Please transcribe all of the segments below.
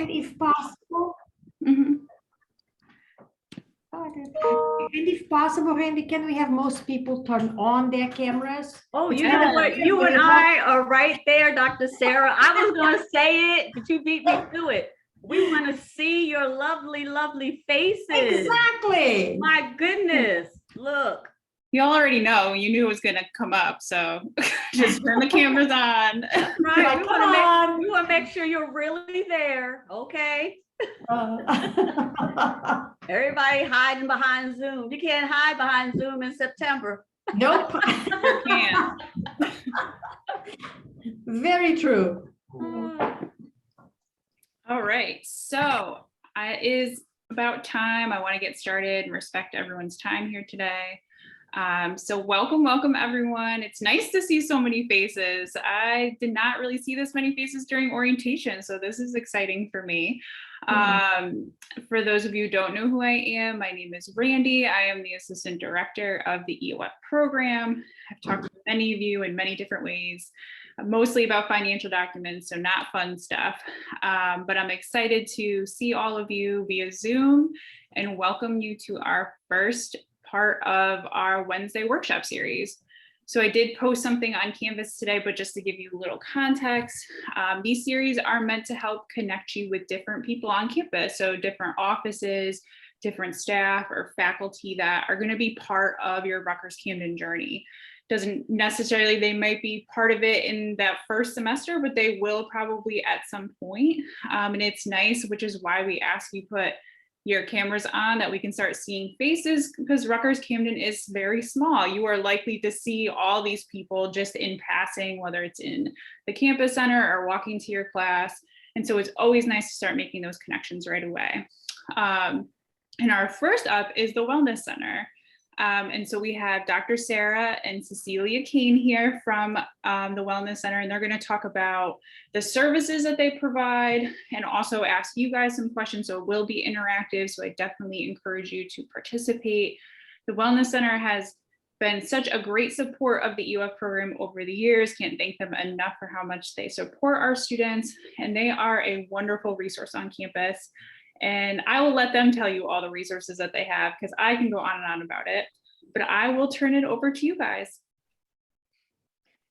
And if possible, Mhm. and if possible, Randy, can we have most people turn on their cameras? Oh, you Yeah. know what? You and I are right there, Dr. Sarah. I was going to say it, but you beat me to it. We want to see your lovely, lovely faces. Exactly. My goodness. Look. You all already know, you knew it was going to come up. So just turn the cameras on. That's right. Like, We come want to on. make sure you're really there. Okay. Everybody hiding behind Zoom. You can't hide behind Zoom in September. Nope. You can't. Very true. All right, so it is about time. I want to get started and respect everyone's time here today. So welcome everyone. It's nice to see so many faces. I did not really see this many faces during orientation, so this is exciting for me. For those of you who don't know who I am, my name is Randy. I am the Assistant Director of the EOF program. I've talked to many of you in many different ways, mostly about financial documents, so not fun stuff. But I'm excited to see all of you via Zoom and welcome you to our first part of our Wednesday workshop series. So I did post something on Canvas today, but just to give you a little context, these series are meant to help connect you with different people on campus. So different offices, different staff or faculty that are going to be part of your Rutgers-Camden journey. Doesn't necessarily, they might be part of it in that first semester, but they will probably at some point. And it's nice, which is why we ask you put your cameras on, that we can start seeing faces, because Rutgers-Camden is very small. You are likely to see all these people just in passing, whether it's in the campus center or walking to your class. And so it's always nice to start making those connections right away. And our first up is the Wellness Center. And so we have Dr. Sarah and Cecilia Kane here from the Wellness Center, and they're going to talk about the services that they provide and also ask you guys some questions. So it will be interactive. So I definitely encourage you to participate. The Wellness Center has been such a great support of the EOF program over the years. Can't thank them enough for how much they support our students. And they are a wonderful resource on campus. And I will let them tell you all the resources that they have, because I can go on and on about it, but I will turn it over to you guys.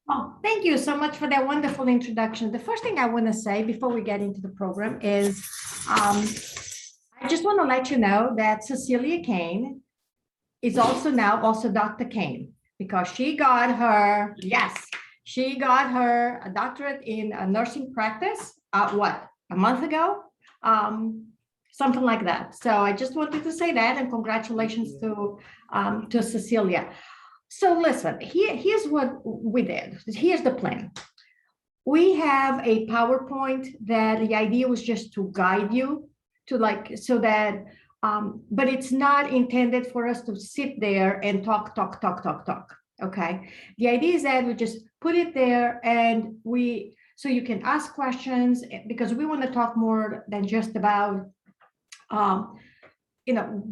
Oh, thank you so much for that wonderful introduction. The first thing I want to say before we get into the program is I just want to let you know that Cecilia Kane is also Dr. Kane, because she got her, she got her a doctorate in nursing practice, a month ago? Something like that. So I just wanted to say that, and congratulations to Cecilia. So listen, here's what we did. Here's the plan. We have a PowerPoint that the idea was just to guide you to so that, but it's not intended for us to sit there and talk. Okay. The idea is that we just put it there and so you can ask questions, because we want to talk more than just about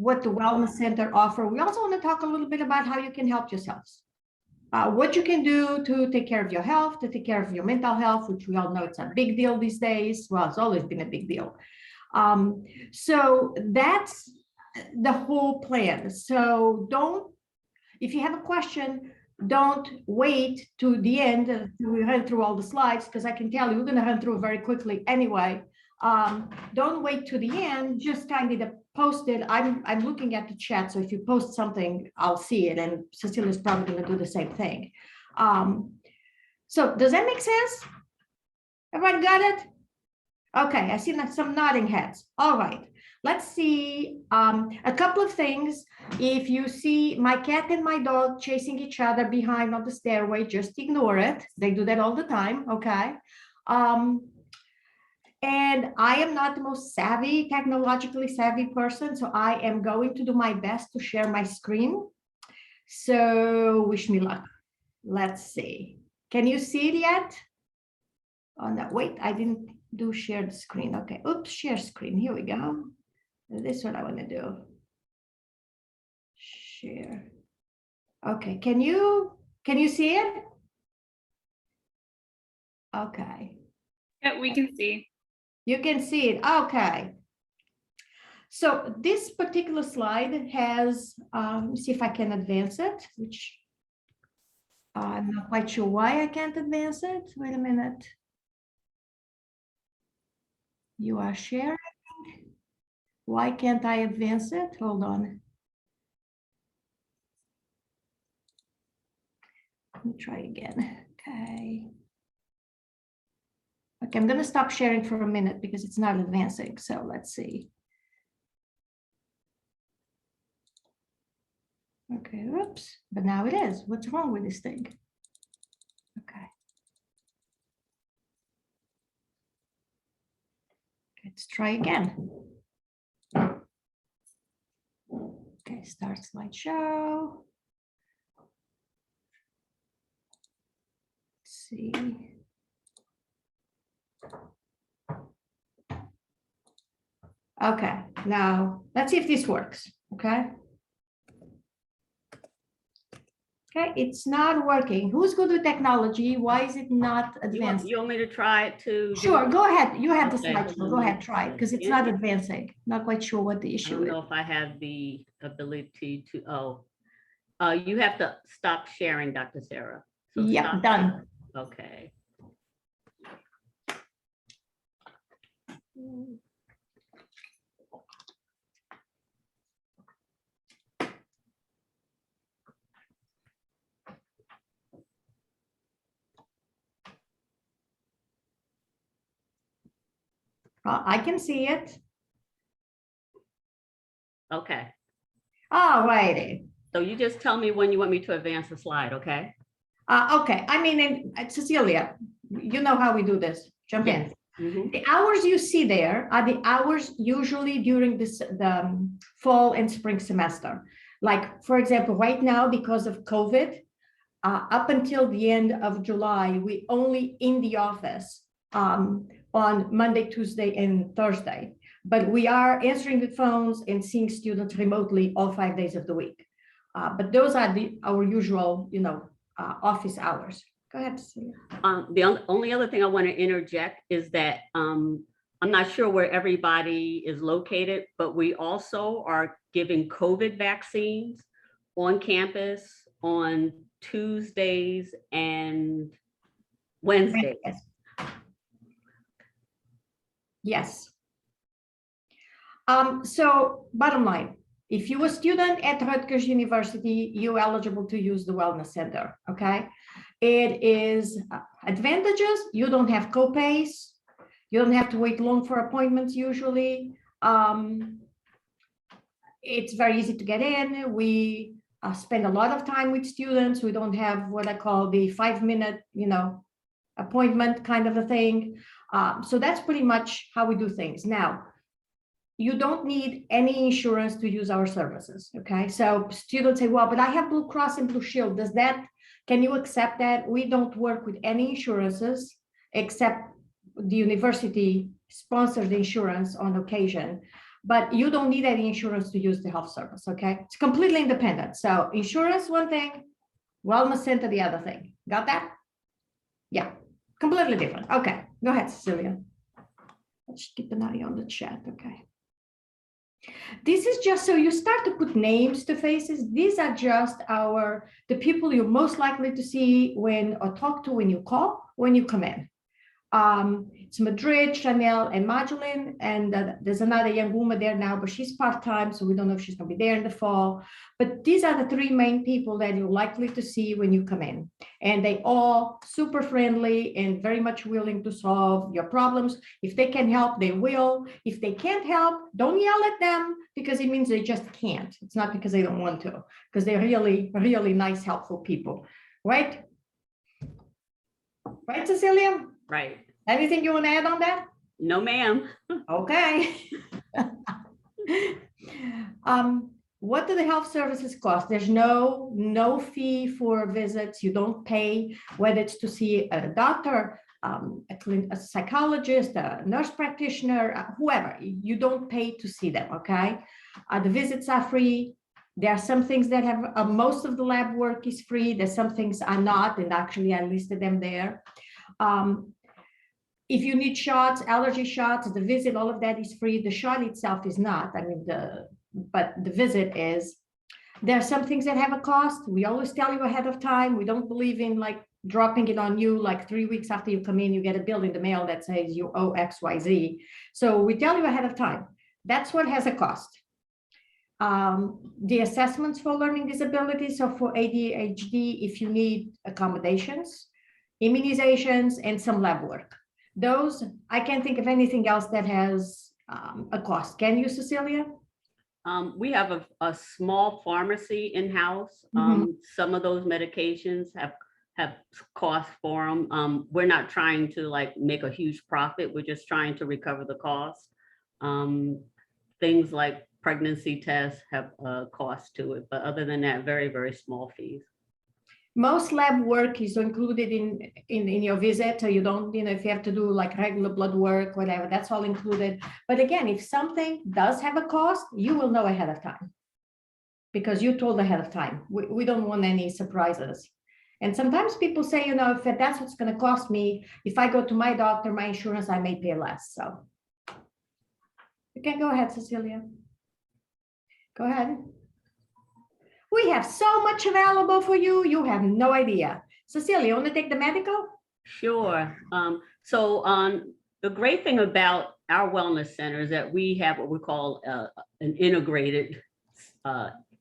what the Wellness Center offer. We also want to talk a little bit about how you can help yourselves, what you can do to take care of your health, to take care of your mental health, which we all know it's a big deal these days. Well, it's always been a big deal. So that's the whole plan. So if you have a question, don't wait to the end to run through all the slides, because I can tell you we're going to run through very quickly anyway. Don't wait to the end, just kind of post it. I'm looking at the chat, so if you post something, I'll see it, and Cecilia's probably going to do the same thing. So does that make sense? Everybody got it? Okay, I see some nodding heads. All right, let's see a couple of things. If you see my cat and my dog chasing each other behind on the stairway, just ignore it. They do that all the time, okay? And I am not the most technologically savvy person, so I am going to do my best to share my screen. So wish me luck. Let's see. Can you see it yet? Oh, no, wait, I didn't do share the screen. Okay, oops, share screen. Here we go. This is what I want to do. Share. Okay, can you see it? Okay. Yeah, we can see. You can see it. Okay. So this particular slide has, see if I can advance it, which I'm not quite sure why I can't advance it. Wait a minute. You are sharing. Why can't I advance it? Hold on. Let me try again. Okay. Okay, I'm going to stop sharing for a minute because it's not advancing. So let's see. Okay, oops, but now it is. What's wrong with this thing? Okay. Let's try again. Okay, start slideshow. Let's see. Okay, now let's see if this works, okay? Okay, it's not working. Who's good with technology? Why is it not advancing? You want me to try it too? Sure, go ahead. You have the Okay. slideshow. Go ahead, try it, because it's not advancing. Not quite sure what the I issue don't is. know if I have the ability to, you have to stop sharing, Dr. Sarah. So Yeah, stop done. sharing. Okay. I can see it. Okay. All righty. So you just tell me when you want me to advance the slide, okay? Okay, I mean, Cecilia, you know how we do this. Jump in. Mhm. The hours you see there are the hours usually during the fall and spring semester. Like, for example, right now, because of COVID, up until the end of July, we only in the office on Monday, Tuesday, and Thursday. But we are answering the phones and seeing students remotely all 5 days of the week. But those are our usual, office hours. Go ahead, Cecilia. The only other thing I want to interject is that I'm not sure where everybody is located, but we also are giving COVID vaccines on campus on Tuesdays and Wednesdays. Yes. So bottom line, if you're a student at Rutgers University, you're eligible to use the Wellness Center, okay? It is advantages. You don't have copays. You don't have to wait long for appointments usually. It's very easy to get in. We spend a lot of time with students. We don't have what I call the 5-minute, appointment kind of a thing. So that's pretty much how we do things. Now, you don't need any insurance to use our services, okay? So students say, well, but I have Blue Cross and Blue Shield. Can you accept that? We don't work with any insurances except the university sponsors the insurance on occasion, but you don't need any insurance to use the health service, okay? It's completely independent. So insurance, one thing, wellness center, the other thing. Got that? Yeah, completely different. Okay, go ahead, Cecilia. Let's keep an eye on the chat, okay? This is just so you start to put names to faces. These are just the people you're most likely to see or talk to when you call, when you come in. It's Madrid, Chanel, and Magdalene, and there's another young woman there now, but she's part-time, so we don't know if she's going to be there in the fall. But these are the 3 main people that you're likely to see when you come in, and they all super friendly and very much willing to solve your problems. If they can help, they will. If they can't help, don't yell at them, because it means they just can't. It's not because they don't want to, because they're really, really nice, helpful people, right? Right, Cecilia? Right. Anything you want to add on that? No, ma'am. Okay. What do the health services cost? There's no fee for visits. You don't pay, whether it's to see a doctor, a psychologist, a nurse practitioner, whoever. You don't pay to see them, okay? The visits are free. There are some things that have, most of the lab work is free. There's some things are not, and actually I listed them there. If you need shots, allergy shots, the visit, all of that is free. The shot itself is not. I mean, but the visit is. There are some things that have a cost. We always tell you ahead of time. We don't believe in like dropping it on you, like 3 weeks after you come in, you get a bill in the mail that says you owe XYZ. So we tell you ahead of time. That's what has a cost. The assessments for learning disabilities. So for ADHD, if you need accommodations, immunizations, and some lab work. Those, I can't think of anything else that has a cost. Can you, Cecilia? We have a small pharmacy in-house. Some of those medications have costs for them. We're not trying to like make a huge profit. We're just trying to recover the cost. Things like pregnancy tests have a cost to it, but other than that, very, very small fees. Most lab work is included in your visit, so you don't, if you have to do like regular blood work, whatever, that's all included. But again, if something does have a cost, you will know ahead of time because you told ahead of time. We don't want any surprises. And sometimes people say, if that's what's going to cost me, if I go to my doctor, my insurance, I may pay less. So you can go ahead, Cecilia. Go ahead. We have so much available for you. You have no idea. Cecilia, you want to take the medical? Sure. The great thing about our wellness center is that we have what we call an integrated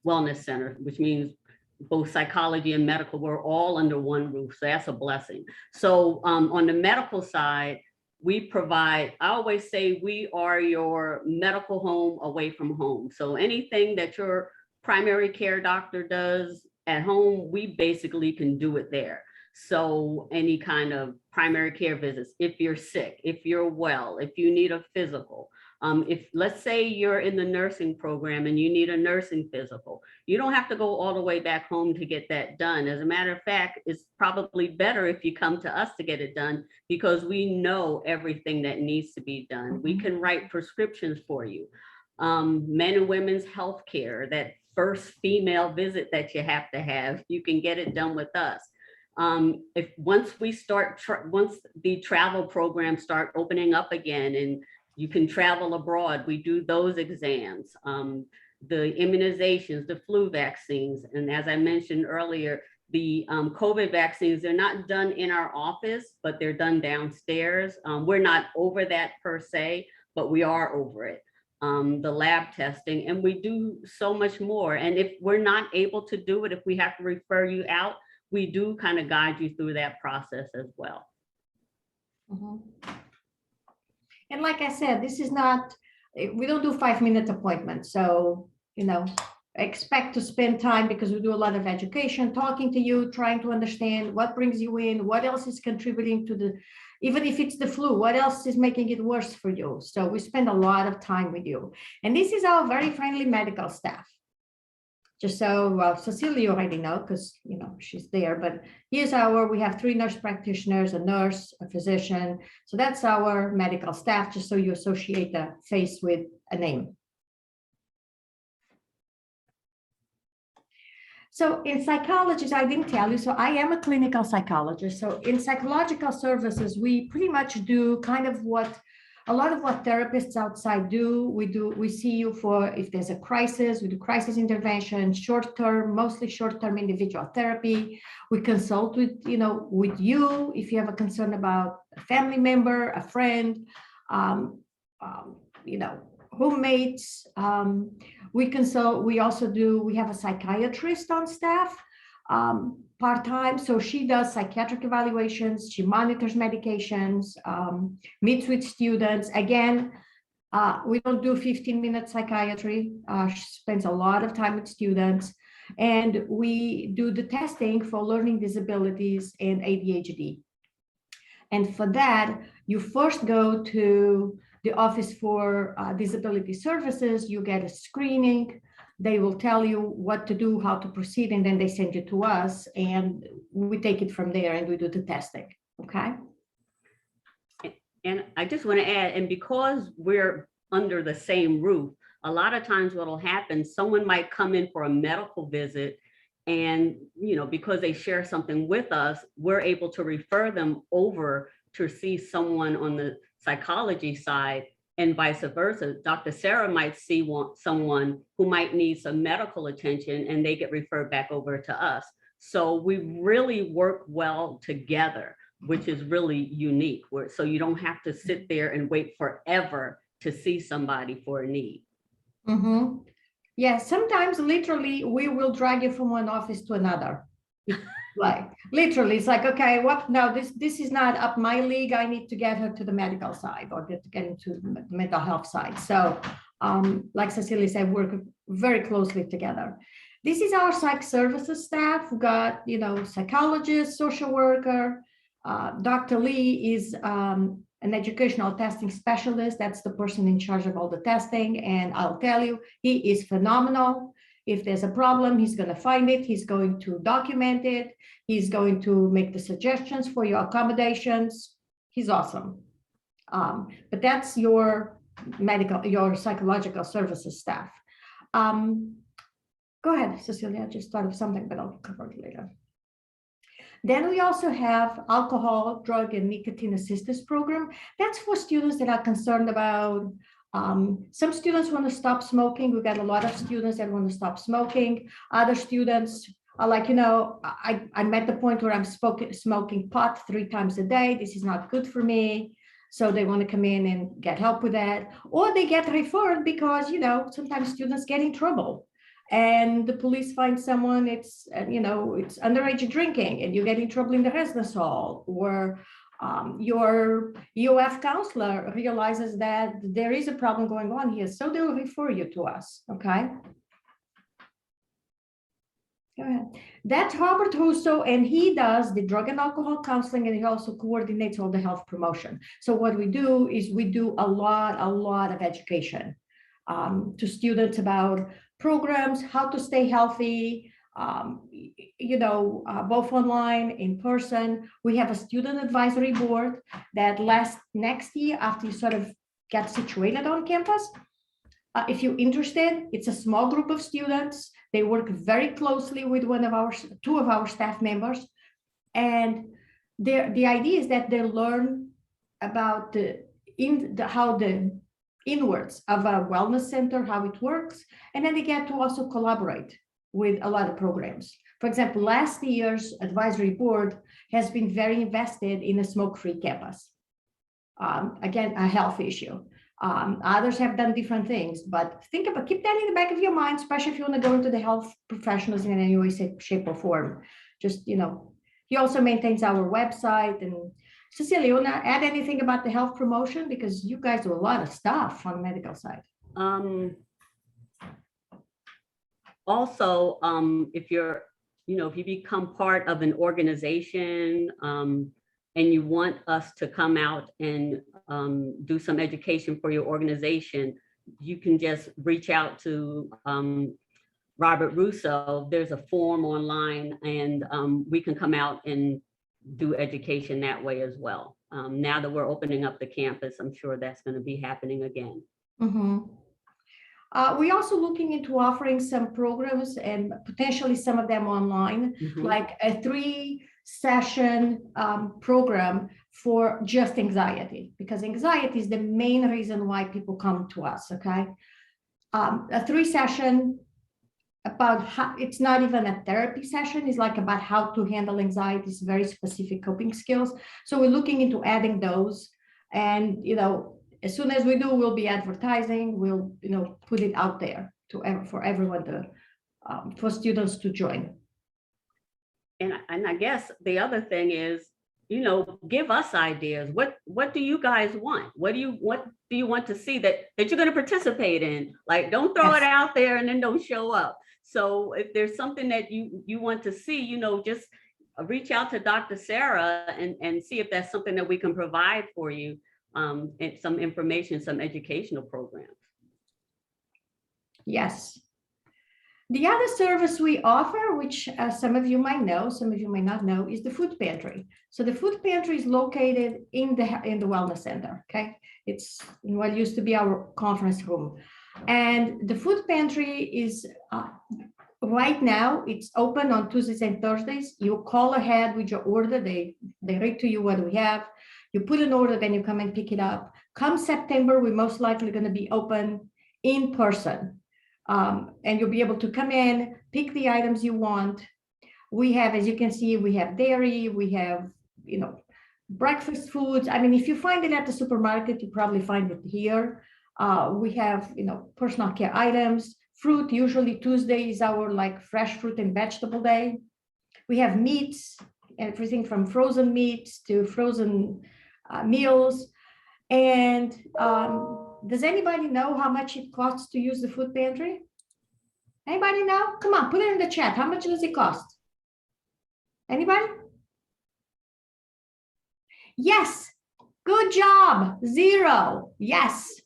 wellness center, which means both psychology and medical, we're all under one roof. So that's a blessing. So on the medical side, we provide, I always say we are your medical home away from home. So anything that your primary care doctor does at home, we basically can do it there. So any kind of primary care visits, if you're sick, if you're well, if you need a physical, if let's say you're in the nursing program and you need a nursing physical, you don't have to go all the way back home to get that done. As a matter of fact, it's probably better if you come to us to get it done because we know everything that needs to be done. We can write prescriptions for you. Men and women's health care, that first female visit that you have, you can get it done with us. Once the travel programs start opening up again and you can travel abroad, we do those exams, the immunizations, the flu vaccines. And as I mentioned earlier, the COVID vaccines, they're not done in our office, but they're done downstairs. We're not over that per se, but we are over it. The lab testing, and we do so much more. And if we're not able to do it, if we have to refer you out, we do kind of guide you through that process as well. And like I said, this is not, we don't do 5-minute appointments. So, expect to spend time because we do a lot of education, talking to you, trying to understand what brings you in, what else is contributing to the, even if it's the flu, what else is making it worse for you? So we spend a lot of time with you. And this is our very friendly medical staff. Just so, Cecilia, you already know, because, she's there, but we have 3 nurse practitioners, a nurse, a physician. So that's our medical staff, just so you associate the face with a name. So in psychology, I didn't tell you, so I am a clinical psychologist. So in psychological services, we pretty much do kind of a lot of what therapists outside do. We see you for if there's a crisis, we do crisis intervention, short-term, mostly short-term individual therapy. We consult with you if you have a concern about a family member, a friend, roommates. We consult. We have a psychiatrist on staff, part-time. So she does psychiatric evaluations. She monitors medications, meets with students. Again, we don't do 15-minute psychiatry. She spends a lot of time with students. And we do the testing for learning disabilities and ADHD. And for that, you first go to the Office for Disability Services, you get a screening. They will tell you what to do, how to proceed, and then they send you to us, and we take it from there and we do the testing, okay? And I just want to add, and because we're under the same roof, a lot of times what will happen, someone might come in for a medical visit and, because they share something with us, we're able to refer them over to see someone on the psychology side, and vice versa. Dr. Sarah might see someone who might need some medical attention and they get referred back over to us. So we really work well together, which is really unique. So you don't have to sit there and wait forever to see somebody for a need. Mm-hmm. Yeah, sometimes literally we will drag you from one office to another. Like literally, it's like, okay, what? No, this is not up my league. I need to get her to the medical side or get into the mental health side. So, like Cecilia said, work very closely together. This is our psych services staff. We've got, psychologist, social worker. Dr. Lee is an educational testing specialist. That's the person in charge of all the testing. And I'll tell you, he is phenomenal. If there's a problem, he's going to find it. He's going to document it. He's going to make the suggestions for your accommodations. He's awesome. But that's your psychological services staff. Go ahead, Cecilia. I just thought of something, but I'll cover it later. Then we also have alcohol, drug, and nicotine assistance program. That's for students that are concerned about some students want to stop smoking. We've got a lot of students that want to stop smoking. Other students are like, I'm at the point where I'm smoking pot 3 times a day. This is not good for me. So they want to come in and get help with that. Or they get referred because, sometimes students get in trouble and the police find someone, it's underage drinking and you get in trouble in the residence hall, or your EOF counselor realizes that there is a problem going on here, so they will refer you to us, okay? Go ahead. That's Robert Russo, and he does the drug and alcohol counseling, and he also coordinates all the health promotion. So what we do is we do a lot of education to students about programs, how to stay healthy, both online, in person. We have a student advisory board that next year, after you sort of get situated on campus, if you're interested, it's a small group of students. They work very closely with two of our staff members. And the idea is that they learn about how the inwards of a wellness center, how it works. And then they get to also collaborate with a lot of programs. For example, last year's advisory board has been very invested in a smoke-free campus. Again, a health issue. Others have done different things, but keep that in the back of your mind, especially if you want to go into the health professionals in any way, shape, or form. Just, he also maintains our website. And Cecilia, you want to add anything about the health promotion? Because you guys do a lot of stuff on the medical side. Also, if you become part of an organization and you want us to come out and do some education for your organization, you can just reach out to Robert Russo. There's a form online, and we can come out and do education that way as well. Now that we're opening up the campus, I'm sure that's going to be happening again. Mm-hmm. We're also looking into offering some programs and potentially some of them online, like a 3-session program for just anxiety, because anxiety is the main reason why people come to us, okay? A 3-session about how, it's not even a therapy session, it's like about how to handle anxiety, it's very specific coping skills. So we're looking into adding those, and as soon as we do, we'll be advertising, we'll put it out there for everyone for students to join. And I guess the other thing is, give us ideas. What do you guys want? What do you want to see that you're going to participate in? Like, don't throw it out there and then don't show up. So if there's something that you want to see, just reach out to Dr. Sarah and see if that's something that we can provide for you, and some information, some educational programs. Yes. The other service we offer, which some of you might know, some of you may not know, is the food pantry. So the food pantry is located in the wellness center. Okay, it's in what used to be our conference room, and the food pantry is right now. It's open on Tuesdays and Thursdays. You call ahead with your order. They read to you what we have. You put an order, then you come and pick it up. Come September, we're most likely going to be open in person. And you'll be able to come in, pick the items you want. We have, as you can see, we have dairy, we have, breakfast foods. I mean, if you find it at the supermarket, you probably find it here. We have, personal care items, fruit. Usually Tuesday is our like fresh fruit and vegetable day. We have meats, everything from frozen meats to frozen meals. And does anybody know how much it costs to use the food pantry? Anybody know? Come on, put it in the chat. How much does it cost? Anybody? Yes. Good job. 0. Yes.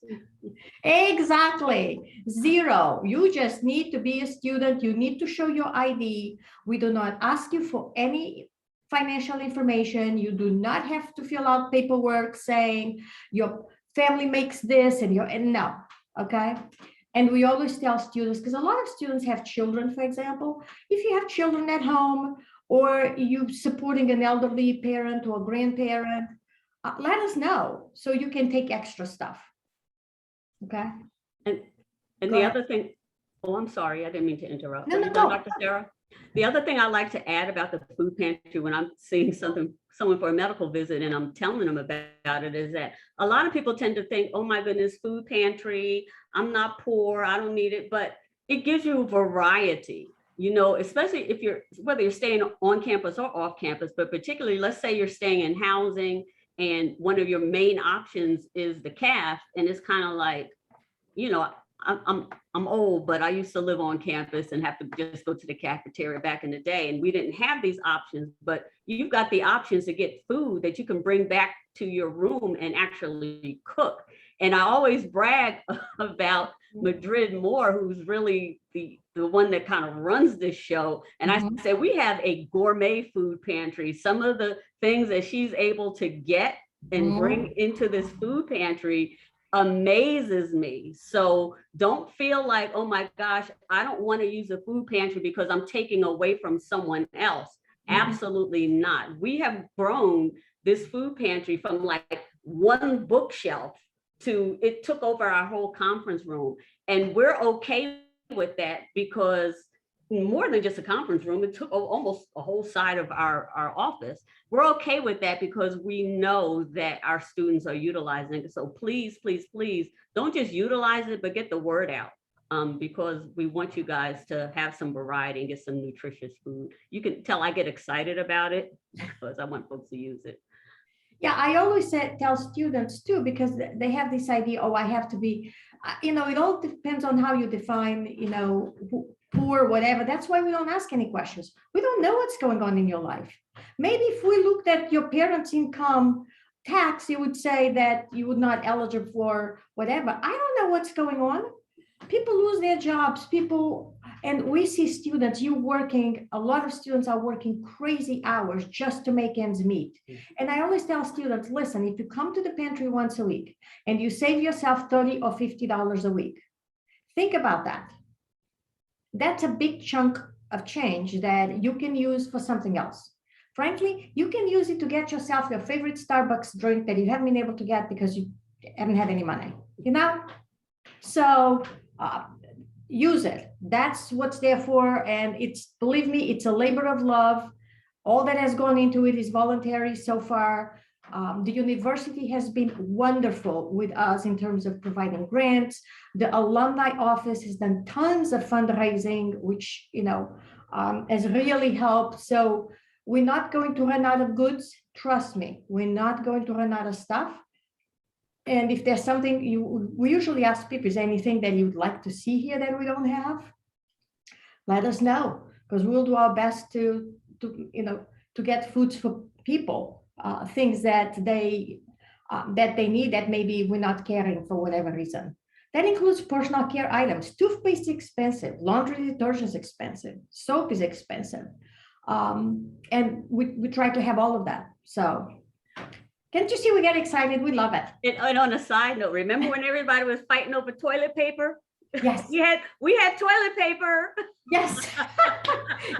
Exactly. 0. You just need to be a student. You need to show your ID. We do not ask you for any financial information. You do not have to fill out paperwork saying your family makes this and no. Okay. And we always tell students, because a lot of students have children, for example, if you have children at home or you supporting an elderly parent or grandparent, let us know so you can take extra stuff. Okay. And the other thing, oh, I'm sorry, I didn't mean to interrupt. No, Dr. Sarah. The other thing I like to add about the food pantry when I'm seeing someone for a medical visit and I'm telling them about it is that a lot of people tend to think, oh my goodness, food pantry, I'm not poor, I don't need it, but it gives you variety, especially if whether you're staying on campus or off campus, but particularly, let's say you're staying in housing and one of your main options is the CAF, and it's kind of like, I'm old, but I used to live on campus and have to just go to the cafeteria back in the day. And we didn't have these options, but you've got the options to get food that you can bring back to your room and actually cook. And I always brag about Madrid Moore, who's really the one that kind of runs this show. And I say, we have a gourmet food pantry. Some of the things that she's able to get and bring into this food pantry amazes me. So don't feel like, oh my gosh, I don't want to use a food pantry because I'm taking away from someone else. Absolutely not. We have grown this food pantry from like one bookshelf to it took over our whole conference room. And we're okay with that because more than just a conference room, it took almost a whole side of our office. We're okay with that because we know that our students are utilizing it. So please, please, please don't just utilize it, but get the word out because we want you guys to have some variety and get some nutritious food. You can tell I get excited about it because I want folks to use it. Yeah, I always tell students too, because they have this idea, oh, I have to be, it all depends on how you define, poor, whatever. That's why we don't ask any questions. We don't know what's going on in your life. Maybe if we looked at your parents' income tax, you would say that you would not eligible for whatever. I don't know what's going on. People lose their jobs, and we see students, a lot of students are working crazy hours just to make ends meet. And I always tell students, listen, if you come to the pantry once a week and you save yourself $30 or $50 a week, think about that. That's a big chunk of change that you can use for something else. Frankly, you can use it to get yourself your favorite Starbucks drink that you haven't been able to get because you haven't had any money, So use it. That's what's there for. And believe me, it's a labor of love. All that has gone into it is voluntary so far. The university has been wonderful with us in terms of providing grants. The alumni office has done tons of fundraising, which, has really helped. So we're not going to run out of goods. Trust me, we're not going to run out of stuff. And if there's something we usually ask people, is there anything that you'd like to see here that we don't have? Let us know, because we'll do our best to get foods for people. Things that they need that maybe we're not carrying for whatever reason. That includes personal care items. Toothpaste is expensive, laundry detergent is expensive, soap is expensive, and we try to have all of that. So can't you see we get excited? We love it. And on a side note, remember when everybody was fighting over toilet paper? Yes. we had toilet paper. Yes.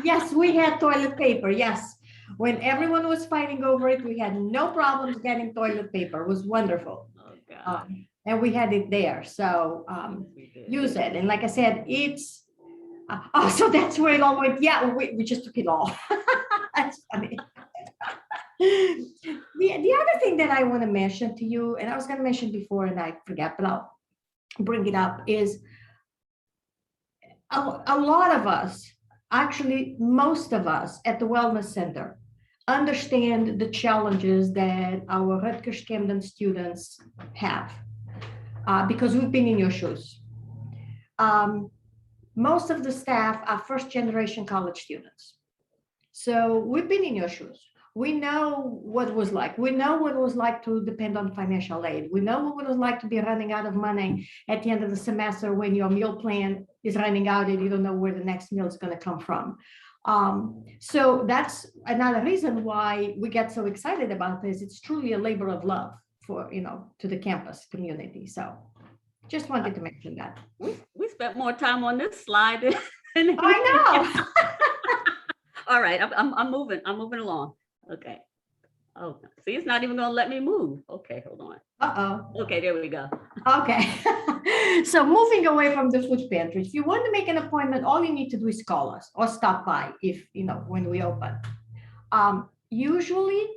Yes, we had toilet paper. Yes. When everyone was fighting over it, we had no problems getting toilet paper. It was wonderful. Oh, God. And we had it there. So We did. use it. And like I said, it's, oh, so that's where it all went. Yeah, we just took it all. That's funny. The other thing that I want to mention to you, and I was going to mention before and I forgot, but I'll bring it up, is a lot of us, actually most of us at the Wellness Center, understand the challenges that our Rutgers-Camden students have because we've been in your shoes. Most of the staff are first-generation college students. So we've been in your shoes. We know what it was like. We know what it was like to depend on financial aid. We know what it was like to be running out of money at the end of the semester when your meal plan is running out and you don't know where the next meal is going to come from. So that's another reason why we get so excited about this. It's truly a labor of love for, to the campus community. So just wanted to mention that. We spent more time on this slide than I know. All right, I'm moving along. Okay. Oh, see, it's not even gonna let me move. Okay, hold on. Uh-oh. Okay, there we go. Okay. So moving away from the food pantry, if you want to make an appointment, all you need to do is call us or stop by if, when we open. Usually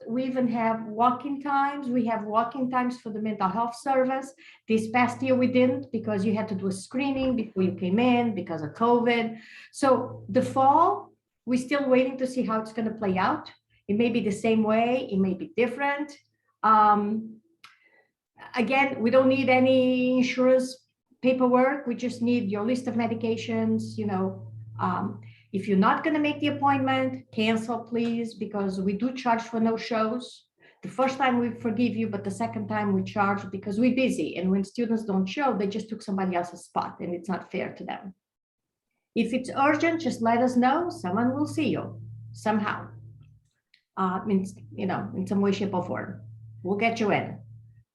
we even have walk-in times. We have walk-in times for the mental health service. This past year we didn't because you had to do a screening before you came in because of COVID. So the fall, we're still waiting to see how it's going to play out. It may be the same way, it may be different. Again, we don't need any insurance paperwork. We just need your list of medications. If you're not going to make the appointment, cancel, please, because we do charge for no shows. The first time we forgive you, but the second time we charge because we're busy. And when students don't show, they just took somebody else's spot and it's not fair to them. If it's urgent, just let us know. Someone will see you somehow. In some way, shape, or form. We'll get you in.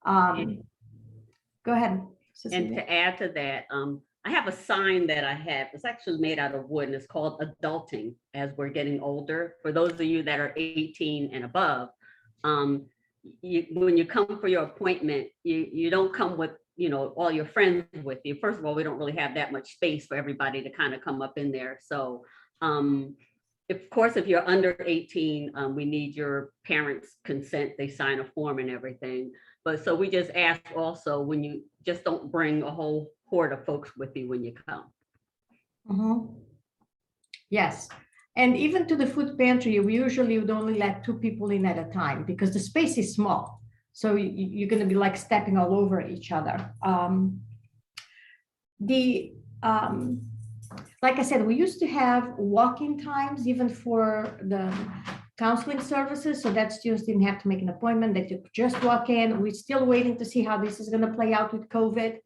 Go ahead. Cecilia. And to add to that, I have a sign that I have. It's actually made out of wood and it's called Adulting as we're getting older. For those of you that are 18 and above, when you come for your appointment, you don't come with all your friends with you. First of all, we don't really have that much space for everybody to kind of come up in there. So of course, if you're under 18, we need your parents' consent. They sign a form and everything. But so we just ask also when you just don't bring a whole horde of folks with you when you come. Mm-hmm. Yes. And even to the food pantry, we usually would only let 2 people in at a time because the space is small. So you're going to be like stepping all over each other. Like I said, we used to have walk-in times even for the counseling services, so that students didn't have to make an appointment. They could just walk in. We're still waiting to see how this is going to play out with COVID.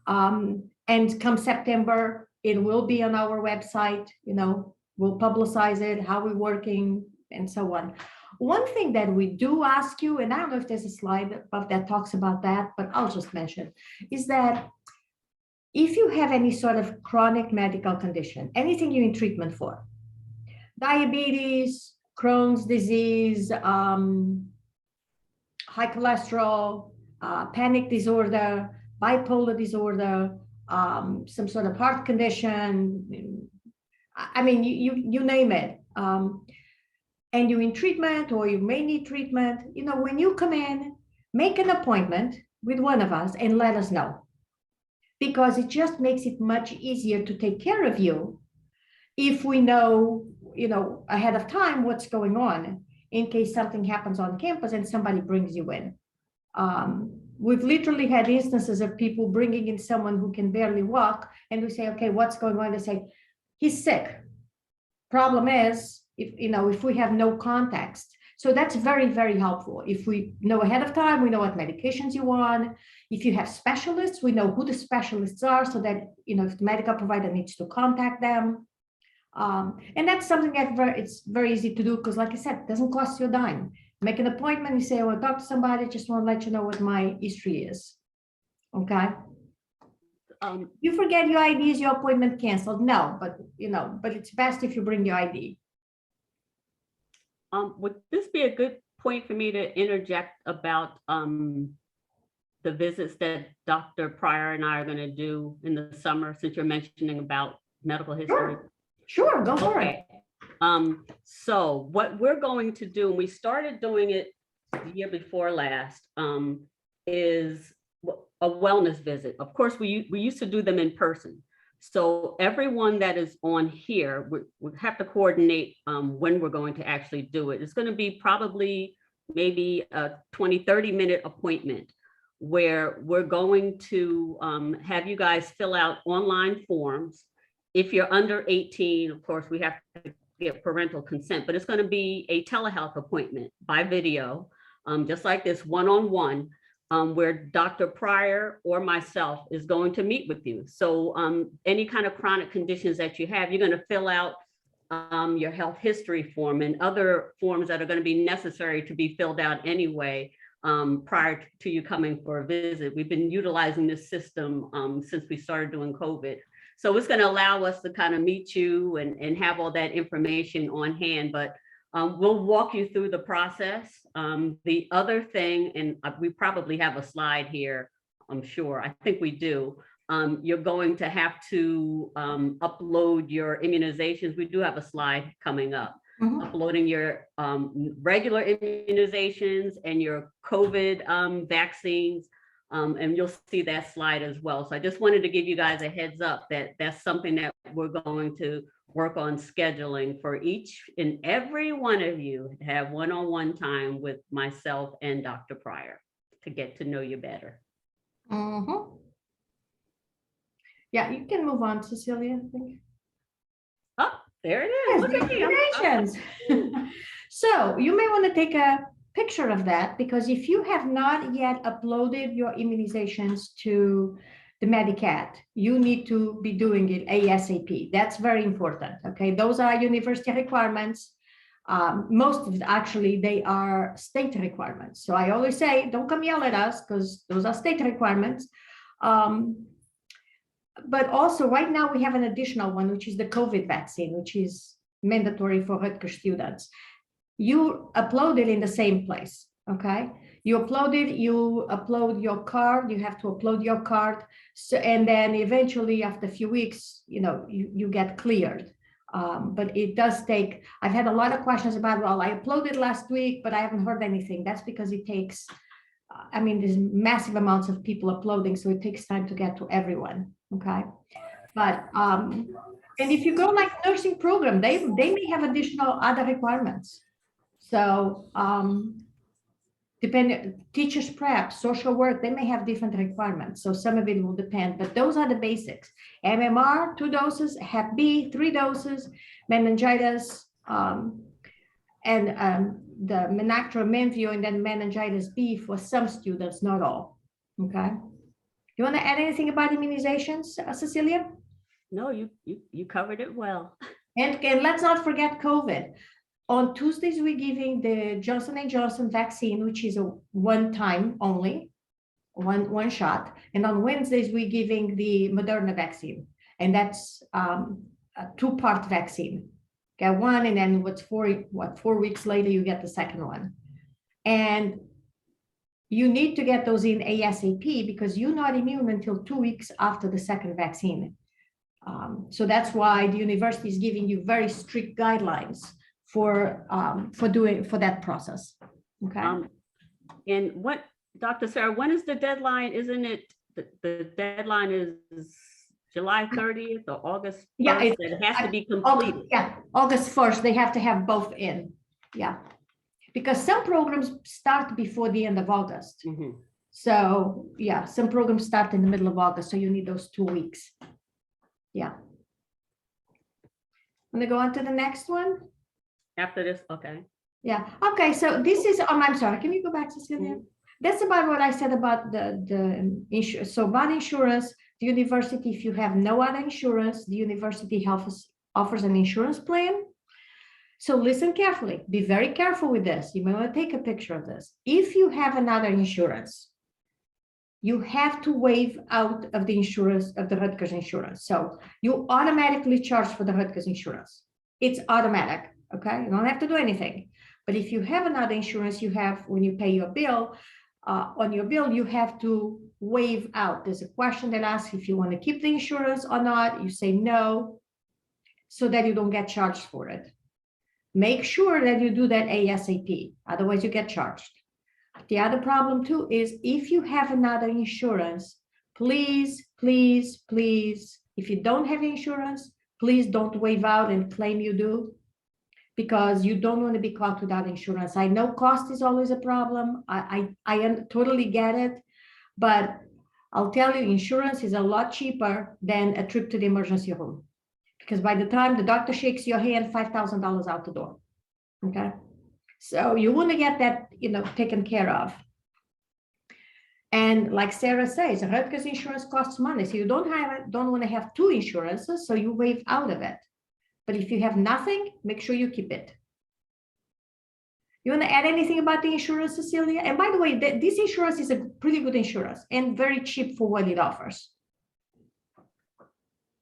And come September, it will be on our website. We'll publicize it, how we're working, and so on. One thing that we do ask you, and I don't know if there's a slide above that talks about that, but I'll just mention, is that if you have any sort of chronic medical condition, anything you're in treatment for, diabetes, Crohn's disease, high cholesterol, panic disorder, bipolar disorder, some sort of heart condition, I mean, you name it, and you're in treatment or you may need treatment, when you come in, make an appointment with one of us and let us know. Because it just makes it much easier to take care of you if we know, ahead of time what's going on in case something happens on campus and somebody brings you in. We've literally had instances of people bringing in someone who can barely walk, and we say, okay, what's going on? They say, he's sick. Problem is, if we have no context. So that's very, very helpful. If we know ahead of time, we know what medications you want. If you have specialists, we know who the specialists are so that, if the medical provider needs to contact them. And that's something that it's very easy to do because, like I said, it doesn't cost you a dime. Make an appointment, you say, I want to talk to somebody, just want to let you know what my history is. Okay. You forget your ID, is your appointment canceled? No, but it's best if you bring your ID. Would this be a good point for me to interject about the visits that Dr. Pryor and I are going to do in the summer, since you're mentioning about medical history? Sure, go for it. So what we're going to do, and we started doing it the year before last, is a wellness visit. Of course, we used to do them in person. So everyone that is on here, we have to coordinate when we're going to actually do it. It's going to be probably maybe a 20-30 minute appointment where we're going to have you guys fill out online forms. If you're under 18, of course, we have to get parental consent, but it's going to be a telehealth appointment by video, just like this one-on-one, where Dr. Pryor or myself is going to meet with you. So any kind of chronic conditions that you have, you're going to fill out your health history form and other forms that are going to be necessary to be filled out anyway prior to you coming for a visit. We've been utilizing this system since we started doing COVID. So it's going to allow us to kind of meet you and have all that information on hand, but we'll walk you through the process. The other thing, and we probably have a slide here, I'm sure, I think we do. You're going to have to upload your immunizations. We do have a slide coming up. Uploading your regular immunizations and your COVID vaccines. And you'll see that slide as well. So I just wanted to give you guys a heads up that that's something that we're going to work on scheduling for each and every one of you to have one-on-one time with myself and Dr. Pryor to get to know you better. Yeah, you can move on, Cecilia, I think. Oh, there it is. Look at me. Congratulations. So you may want to take a picture of that, because if you have not yet uploaded your immunizations to the Medicat, you need to be doing it ASAP. That's very important. Okay, those are university requirements. Most of it, actually, they are state requirements. So I always say, don't come yell at us, because those are state requirements. But also right now we have an additional one, which is the COVID vaccine, which is mandatory for Rutgers students. You upload it in the same place, okay? You upload it, you upload your card, you have to upload your card. So, and then eventually after a few weeks, you get cleared. But it does take, I've had a lot of questions about, well, I uploaded last week, but I haven't heard anything. That's because it takes, there's massive amounts of people uploading, so it takes time to get to everyone, okay? But, and if you go like nursing program, they may have additional other requirements. So teachers prep, social work, they may have different requirements. So some of it will depend, but those are the basics. MMR, 2 doses, Hep B, 3 doses, meningitis, and the Menactra, Menvio, and then meningitis B for some students, not all, okay? You want to add anything about immunizations, Cecilia? No, you covered it well. And let's not forget COVID. On Tuesdays, we're giving the Johnson & Johnson vaccine, which is a one-time only, one shot. And on Wednesdays, we're giving the Moderna vaccine. And that's a 2-part vaccine. Get one, and then 4 weeks later, you get the second one. And you need to get those in ASAP, because you're not immune until 2 weeks after the second vaccine. So that's why the university is giving you very strict guidelines for that process. Okay. And what, Dr. Sarah, when is the deadline? Isn't it the deadline is July 30th or August 1st? Yeah, it has to be completed. August 1st, they have to have both in. Yeah, because some programs start before the end of August. So yeah, some programs start in the middle of August, so you need those 2 weeks. Yeah. I'm gonna go on to the next one. After this, okay. Yeah, okay, so this is, I'm sorry, can you go back, Cecilia? That's about what I said about the insurance. So about insurance, the university, if you have no other insurance, the university offers an insurance plan. So listen carefully, be very careful with this. You may want to take a picture of this. If you have another insurance, you have to waive out of the insurance, of the Rutgers insurance. So you automatically charge for the Rutgers insurance. It's automatic, okay? You don't have to do anything. But if you have another insurance, you have, when you pay your bill, on your bill, you have to waive out. There's a question that asks if you want to keep the insurance or not. You say no, so that you don't get charged for it. Make sure that you do that ASAP, otherwise you get charged. The other problem too is if you have another insurance, please, please, please, if you don't have insurance, please don't waive out and claim you do, because you don't want to be caught without insurance. I know cost is always a problem. I totally get it, but I'll tell you, insurance is a lot cheaper than a trip to the emergency room, because by the time the doctor shakes your hand, $5,000 out the door. Okay, so you want to get that, taken care of. And like Sarah says, Rutgers insurance costs money, so you don't want to have two insurances, so you waive out of it. But if you have nothing, make sure you keep it. You want to add anything about the insurance, Cecilia? And by the way, this insurance is a pretty good insurance and very cheap for what it offers.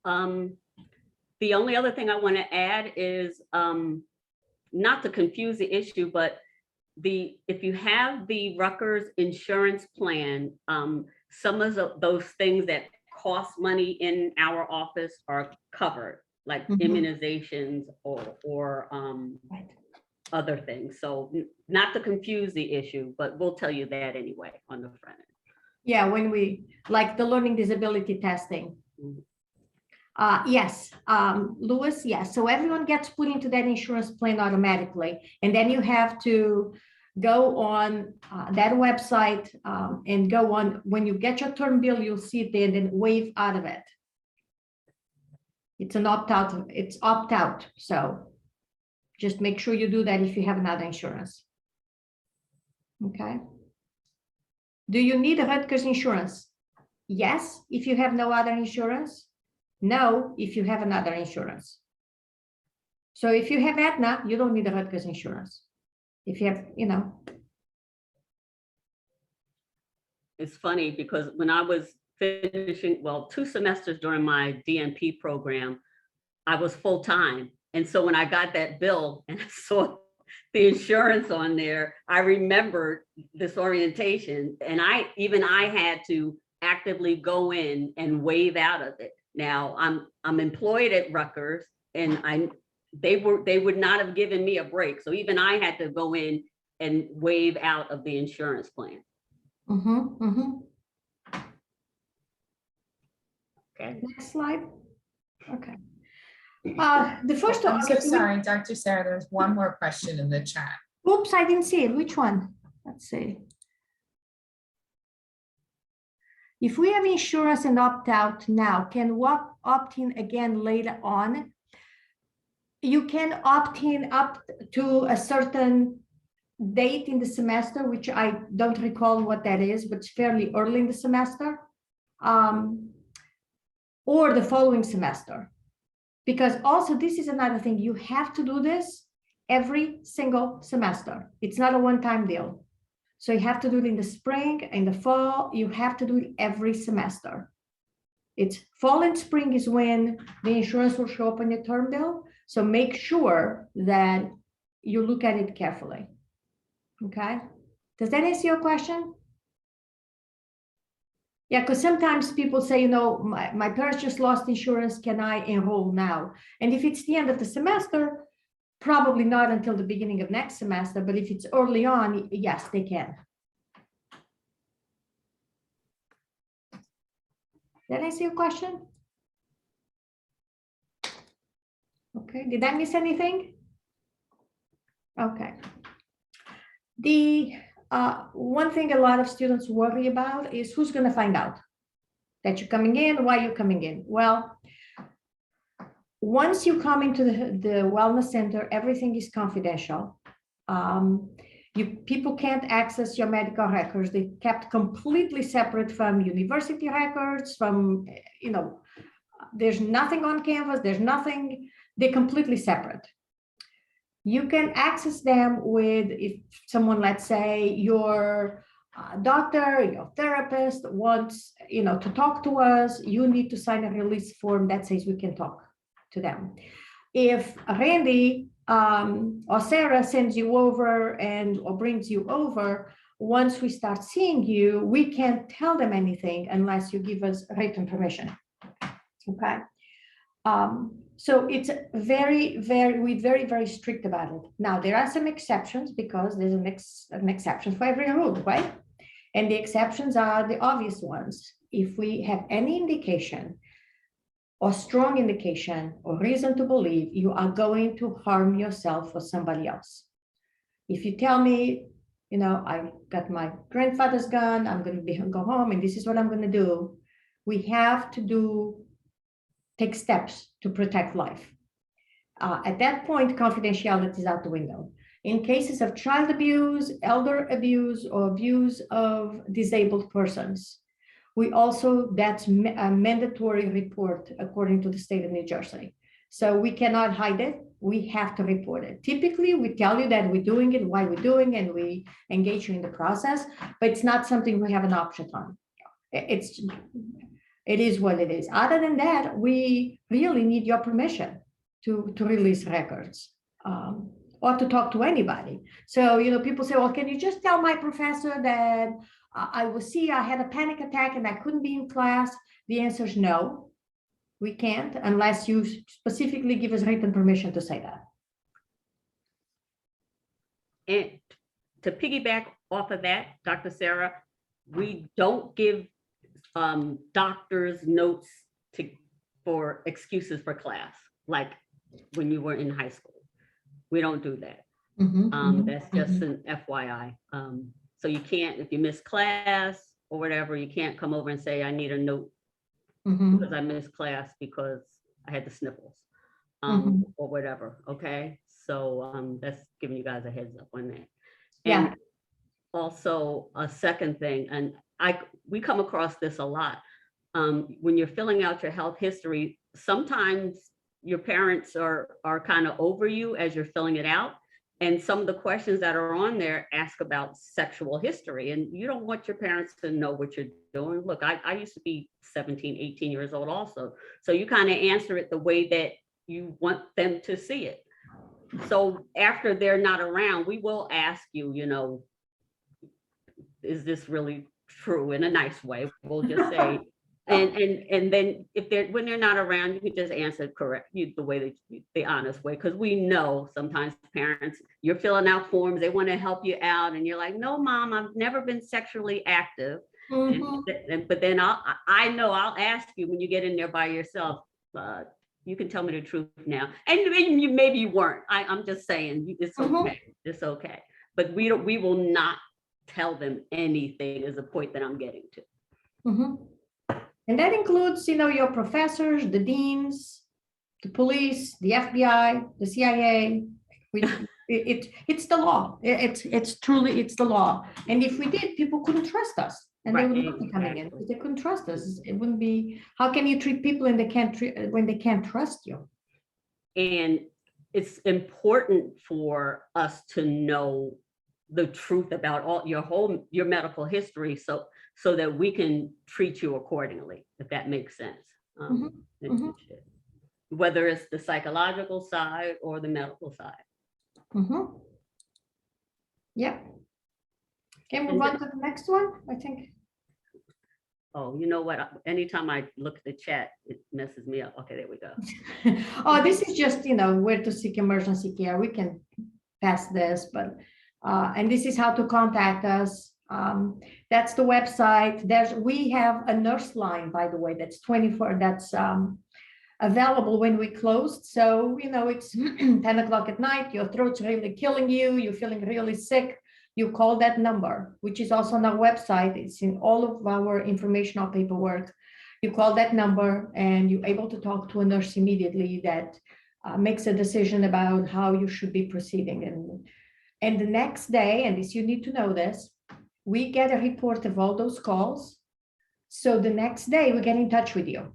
The only other thing I want to add is not to confuse the issue, but if you have the Rutgers insurance plan, some of those things that cost money in our office are covered, like immunizations or Right. other things. So not to confuse the issue, but we'll tell you that anyway on the front end. Yeah, when we, like the learning disability testing. Yes, Louis, yes. So everyone gets put into that insurance plan automatically. And then you have to go on that website and go on, when you get your term bill, you'll see it there, and then waive out of it. It's an opt-out, it's opt-out. So just make sure you do that if you have another insurance. Okay. Do you need a Rutgers insurance? Yes, if you have no other insurance. No, if you have another insurance. So if you have Aetna, you don't need a Rutgers insurance. If you have, It's funny because when I was finishing, 2 semesters during my DNP program, I was full-time. And so when I got that bill and I saw the insurance on there, I remembered this orientation, and I had to actively go in and waive out of it. Now I'm employed at Rutgers, and they would not have given me a break. So even I had to go in and waive out of the insurance plan. Okay. Next slide. Okay. The first one. I'm so sorry, Dr. Sarah, there's one more question in the chat. Oops, I didn't see it. Which one? Let's see. If we have insurance and opt out now, can we opt in again later on? You can opt in up to a certain date in the semester, which I don't recall what that is, but it's fairly early in the semester, or the following semester. Because also this is another thing, you have to do this every single semester. It's not a one-time deal. So you have to do it in the spring, in the fall, you have to do it every semester. It's fall and spring is when the insurance will show up on your term bill. So make sure that you look at it carefully. Okay, does that answer your question? Yeah, because sometimes people say, my parents just lost insurance, can I enroll now? And if it's the end of the semester, probably not until the beginning of next semester, but if it's early on, yes, they can. Did I answer your question? Okay, did I miss anything? Okay. The one thing a lot of students worry about is who's going to find out that you're coming in, why you're coming in. Well, once you come into the wellness center, everything is confidential. People can't access your medical records. They're kept completely separate from university records, from, there's nothing on Canvas, there's nothing, they're completely separate. You can access them with, if someone, let's say your doctor, your therapist wants, to talk to us, you need to sign a release form that says we can talk to them. If Randy or Sarah sends you over or brings you over, once we start seeing you, we can't tell them anything unless you give us written permission. Okay. So it's we're very strict about it. Now, there are some exceptions because there's an exception for every rule, right? And the exceptions are the obvious ones. If we have any indication or strong indication or reason to believe you are going to harm yourself or somebody else. If you tell me, I got my grandfather's gun, I'm going to go home and this is what I'm going to do, we have to take steps to protect life. At that point, confidentiality is out the window. In cases of child abuse, elder abuse, or abuse of disabled persons, that's a mandatory report according to the state of New Jersey. So we cannot hide it. We have to report it. Typically, we tell you that we're doing it, why we're doing it, and we engage you in the process, but it's not something we have an option on. It is what it is. Other than that, we really need your permission to release records or to talk to anybody. So, people say, well, can you just tell my professor that I had a panic attack and I couldn't be in class? The answer is no, we can't unless you specifically give us written permission to say that. And to piggyback off of that, Dr. Sarah, we don't give doctors notes for excuses for class, like when you were in high school. We don't do that. That's just an FYI. So you can't, if you miss class or whatever, you can't come over and say, I need a note because I missed class because I had the sniffles or whatever. Okay. So that's giving you guys a heads up on that. And also a second thing, and we come across this a lot. When you're filling out your health history, sometimes your parents are kind of over you as you're filling it out. And some of the questions that are on there ask about sexual history, and you don't want your parents to know what you're doing. Look, I used to be 17, 18 years old also. So you kind of answer it the way that you want them to see it. So after they're not around, we will ask you, is this really true, in a nice way? We'll just say, and then when they're not around, you can just answer it correct, the way the honest way, because we know sometimes parents, you're filling out forms, they want to help you out, and you're like, no, mom, I've never been sexually active. But then I know I'll ask you when you get in there by yourself. You can tell me the truth now, and maybe you weren't. I'm just saying it's okay. It's okay. But we will not tell them anything. Is the point that I'm getting to. And that includes, your professors, the deans, the police, the FBI, the CIA. It's the law. It's truly the law. And if we did, people couldn't trust us, and they would not be coming in because they couldn't trust us. It wouldn't be. How can you treat people when they can't trust you? And it's important for us to know the truth about your medical history, so that we can treat you accordingly, if that makes sense. Whether it's the psychological side or the medical side. Yeah. Can we move on to the next one? I think. Oh, you know what? Anytime I look at the chat, it messes me up. Okay, there we go. Oh, this is just, where to seek emergency care. We can pass this, but, and this is how to contact us. That's the website. We have a nurse line, by the way, that's 24, that's available when we closed. So, it's 10 o'clock at night, your throat's really killing you, you're feeling really sick. You call that number, which is also on our website. It's in all of our informational paperwork. You call that number and you're able to talk to a nurse immediately that makes a decision about how you should be proceeding. And the next day, and this, you need to know this, we get a report of all those calls. So the next day we get in touch with you,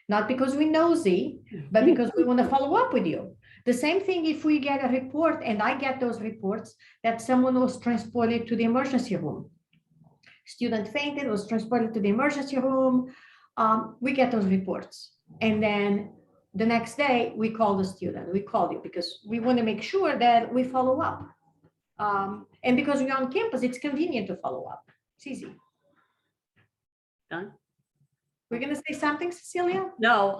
not because we're nosy, but because we want to follow up with you. The same thing if we get a report, and I get those reports, that someone was transported to the emergency room. Student fainted, was transported to the emergency room. We get those reports. And then the next day we call the student, we call you because we want to make sure that we follow up. And because we're on campus, it's convenient to follow up. It's easy. Done? We're going to say something, Cecilia? No,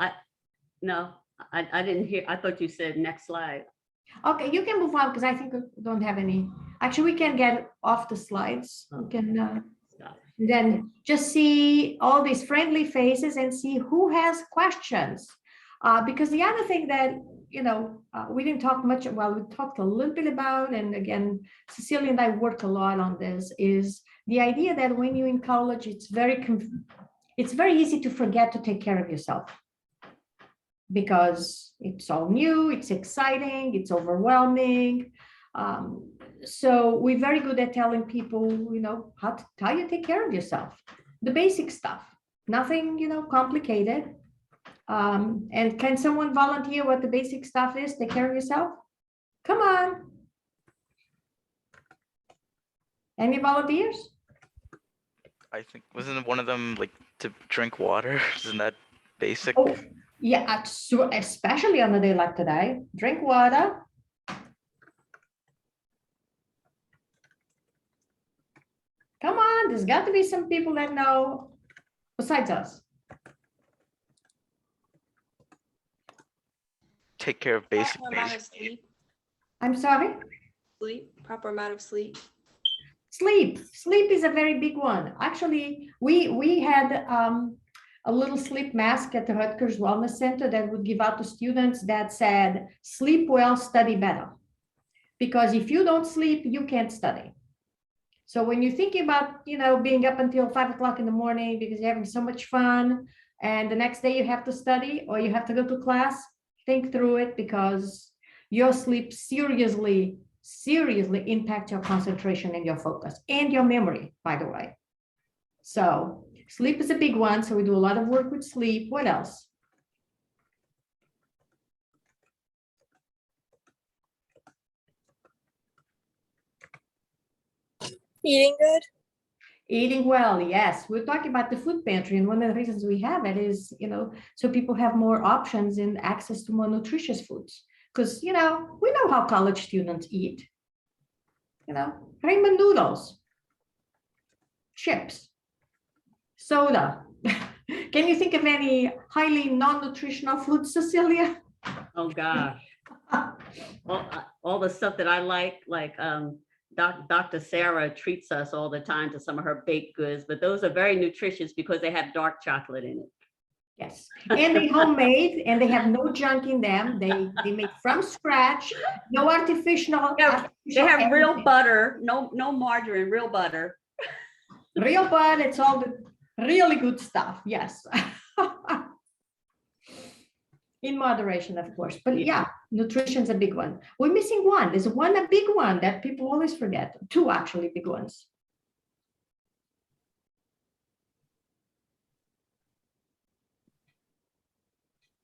I didn't hear. I thought you said next slide. Okay, you can move on because I think we don't have any. Actually, we can get off the slides. We can then just see all these friendly faces and see who has questions. Because the other thing that, we didn't talk much, well, we talked a little bit about, and again, Cecilia and I worked a lot on this, is the idea that when you're in college, it's very easy to forget to take care of yourself because it's all new, it's exciting, it's overwhelming. So we're very good at telling people, how you take care of yourself, the basic stuff, nothing, complicated. And can someone volunteer what the basic stuff is? Take care of yourself. Come on. Any volunteers? I think, wasn't one of them like to drink water? Isn't that basic? Oh, yeah, especially on a day like today. Drink water. Come on, there's got to be some people that know besides us. Take care of basic Proper amount of needs. sleep. I'm sorry. Proper amount of sleep. Sleep is a very big one. Actually, we had a little sleep mask at the Rutgers Wellness Center that would give out to students that said, sleep well, study better. Because if you don't sleep, you can't study. So when you're thinking about, being up until 5 o'clock in the morning because you're having so much fun and the next day you have to study or you have to go to class, think through it because your sleep seriously impact your concentration and your focus and your memory, by the way. So sleep is a big one. So we do a lot of work with sleep. What else? Eating good. Eating well, yes. We're talking about the food pantry, and one of the reasons we have it is, so people have more options and access to more nutritious foods. Because, we know how college students eat. Ramen noodles, chips, soda. Can you think of any highly non-nutritional foods, Cecilia? Oh, gosh. All the stuff that I like Dr. Sarah treats us all the time to some of her baked goods, but those are very nutritious because they have dark chocolate in it. Yes, and they homemade, and they have no junk in them. They make from scratch, no artificial. They have real butter, no margarine, real butter. Real butter. It's all the really good stuff. Yes, in moderation, of course. But yeah, nutrition's a big one. We're missing one. There's a big one that people always forget. Two actually big ones.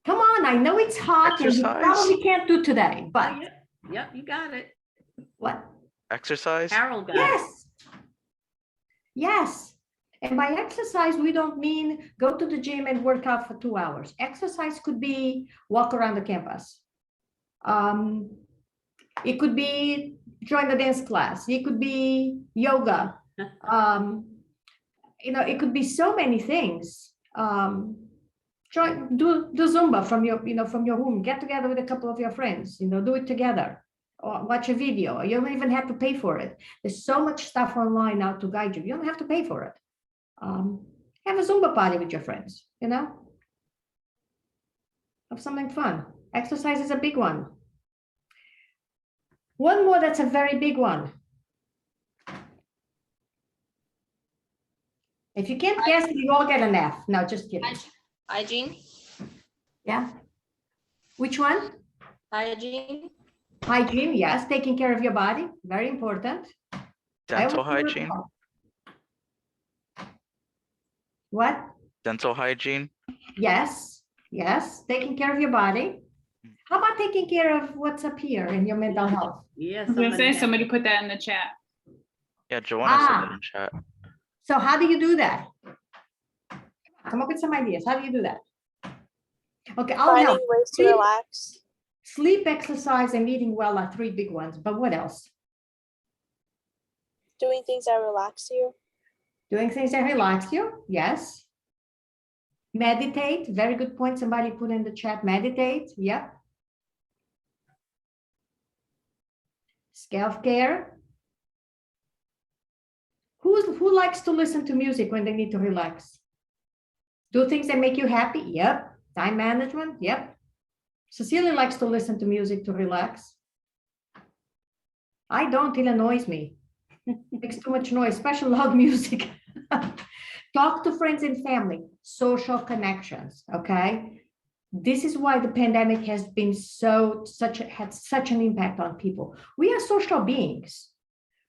Come on, I know it's hot and you Exercise. probably can't do today, but Oh, yep, you got it. what? Exercise. Harold got it. Yes. Yes. And by exercise, we don't mean go to the gym and work out for 2 hours. Exercise could be walk around the campus. It could be join the dance class. It could be yoga. It could be so many things. Do Zumba from your home. Get together with a couple of your friends. Do it together. Or watch a video. You don't even have to pay for it. There's so much stuff online now to guide you. You don't have to pay for it. Have a Zumba party with your friends. Have something fun. Exercise is a big one. One more that's a very big one. If you can't guess, you all get an F. No, just kidding. Hygiene. Yeah. Which one? Hygiene. Hygiene, yes. Taking care of your body, very important. Dental hygiene. What? Dental hygiene. Yes, yes. Taking care of your body. How about taking care of what's up here in your mental health? Yes. I was gonna say, somebody put that in the chat. Yeah, Joanna said that in chat. So how do you do that? Come up with some ideas. How do you do that? Okay, I'll help. Finding ways to Sleep, relax. sleep, exercise, and eating well are three big ones, but what else? Doing things that relax you. Doing things that relax you, yes. Meditate, very good point. Somebody put in the chat, meditate, yep. Self-care. Who likes to listen to music when they need to relax? Do things that make you happy, yep. Time management, yep. Cecilia likes to listen to music to relax. I don't, it annoys me. Makes too much noise, especially loud music. Talk to friends and family, social connections, okay? This is why the pandemic has been had such an impact on people. We are social beings.